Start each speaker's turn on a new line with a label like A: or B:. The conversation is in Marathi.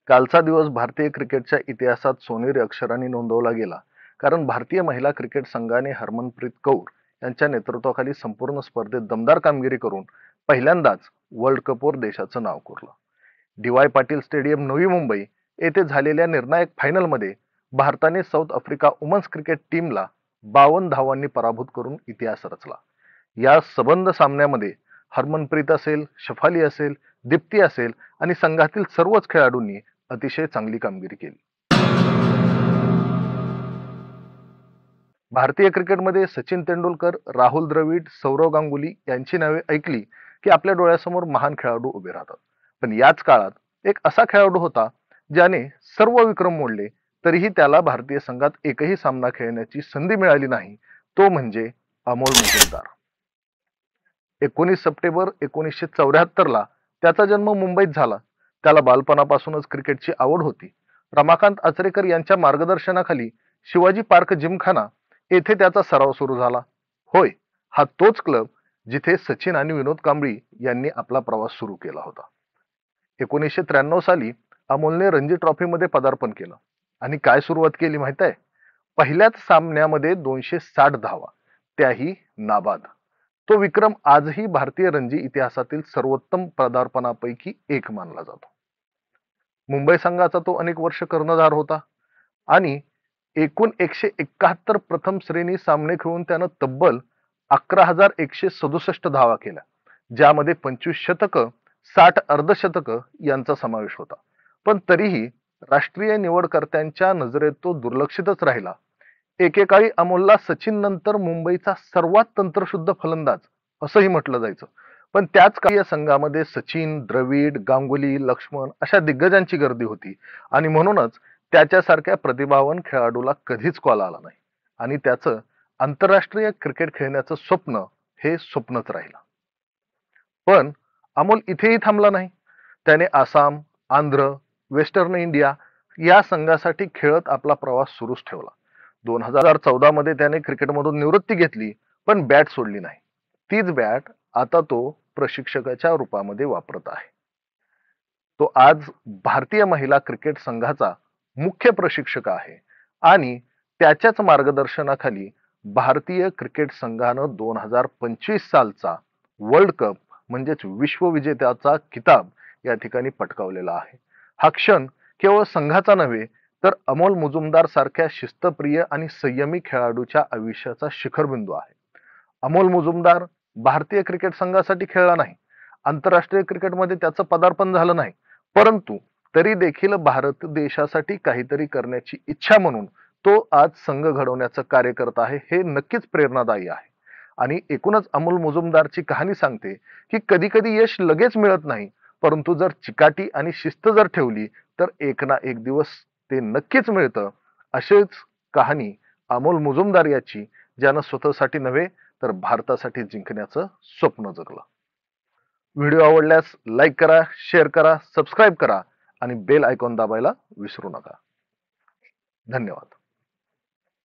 A: कालचा दिवस भारतीय क्रिकेटच्या इतिहासात सोनेरी अक्षरांनी नोंदवला गेला. कारण भारतीय महिला क्रिकेट संघाने हरमनप्रीत कौर यांच्या नेतृत्वाखाली संपूर्ण स्पर्धेत दमदार कामगिरी करून पहिल्यांदाच वर्ल्ड कपवर देशाचं नाव कोरलं. डी.वाय. पाटील स्टेडियम नवी मुंबई येथे झालेल्या निर्णायक फायनलमध्ये भारताने साऊथ आफ्रिका वुमन्स क्रिकेट टीमला 52 धावांनी पराभूत करून इतिहास रचला. या सबंध सामन्यामध्ये हरमनप्रीत असेल, शफाली असेल, दीप्ती असेल आणि संघातील सर्वच खेळाडूंनी अतिशय चांगली कामगिरी केली. भारतीय क्रिकेटमध्ये सचिन तेंडुलकर, राहुल द्रविड, सौरव गांगुली यांची नावे ऐकली की आपल्या डोळ्यासमोर महान खेळाडू उभे राहतात. पण याच काळात एक असा खेळाडू होता ज्याने सर्व विक्रम मोडले तरीही त्याला भारतीय संघात एकही सामना खेळण्याची संधी मिळाली नाही. तो म्हणजे अमोल मुजुमदार. 19 सप्टेंबर 1974 ला त्याचा जन्म मुंबईत झाला. त्याला बालपणापासूनच क्रिकेटची आवड होती. रमाकांत आचरेकर यांच्या मार्गदर्शनाखाली शिवाजी पार्क जिमखाना येथे त्याचा सराव सुरू झाला. होय, हा तोच क्लब जिथे सचिन आणि विनोद कांबळी यांनी आपला प्रवास सुरू केला होता. 1993 साली अमोलने रणजी ट्रॉफीमध्ये पदार्पण केलं आणि काय सुरुवात केली माहित आहे? पहिल्याच सामन्यामध्ये 260 धावा, त्याही नाबाद. तो विक्रम आजही भारतीय रणजी इतिहासातील सर्वोत्तम पदार्पणापैकी एक मानला जातो. मुंबई संघाचा तो अनेक वर्ष कर्णधार होता आणि एकूण 171 प्रथम श्रेणी सामने खेळून त्यानं तब्बल 11,167 धावा केल्या, ज्यामध्ये 25 शतकं, 60 अर्धशतकं यांचा समावेश होता. पण तरीही राष्ट्रीय निवडकर्त्यांच्या नजरेत तो दुर्लक्षितच राहिला. एकेकाळी अमोलला सचिन नंतर मुंबईचा सर्वात तंत्रशुद्ध फलंदाज असंही म्हटलं जायचं. पण त्याच काळी या संघामध्ये सचिन, द्रविड, गांगुली, लक्ष्मण अशा दिग्गजांची गर्दी होती आणि म्हणूनच त्याच्यासारख्या प्रतिभावान खेळाडूला कधीच कॉल आला नाही आणि त्याचं आंतरराष्ट्रीय क्रिकेट खेळण्याचं स्वप्न हे स्वप्नच राहिलं. पण अमोल इथेही थांबला नाही. त्याने आसाम, आंध्र, वेस्टर्न इंडिया या संघासाठी खेळत आपला प्रवास सुरूच ठेवला. 2014 मध्ये त्याने क्रिकेटमधून निवृत्ती घेतली, पण बॅट सोडली नाही. तीच बॅट आता तो प्रशिक्षकाच्या रूपामध्ये वापरत आहे. तो आज भारतीय महिला क्रिकेट संघाचा मुख्य प्रशिक्षक आहे आणि त्याच्याच मार्गदर्शनाखाली भारतीय क्रिकेट संघानं 2025 सालचा वर्ल्ड कप म्हणजेच विश्वविजेत्याचा किताब या ठिकाणी पटकावलेला आहे. हा क्षण केवळ संघाचा नव्हे तर अमोल मुजुमदार सारख्या शिस्तप्रिय आणि संयमी खेळाडूच्या आयुष्याचा शिखरबिंदू आहे. अमोल मुजुमदार भारतीय क्रिकेट संघासाठी खेळला नाही, आंतरराष्ट्रीय क्रिकेटमध्ये त्याचं पदार्पण झालं नाही, परंतु तरी देखील भारत देशासाठी काहीतरी करण्याची इच्छा म्हणून तो आज संघ घडवण्याचं कार्य करत आहे. हे नक्कीच प्रेरणादायी आहे. आणि एकूणच अमोल मुजुमदारची कहाणी सांगते की कधी कधी यश लगेच मिळत नाही, परंतु जर चिकाटी आणि शिस्त जर ठेवली तर एक ना एक दिवस ते नक्कीच मिळतं. अशीच कहाणी अमोल मुजुमदार याची, ज्यानं स्वतःसाठी नव्हे तर भारतासाठी जिंकण्याचं स्वप्न जगलं. व्हिडिओ आवडल्यास लाईक करा, शेअर करा, सबस्क्राईब करा आणि बेल आयकॉन दाबायला विसरू नका. धन्यवाद.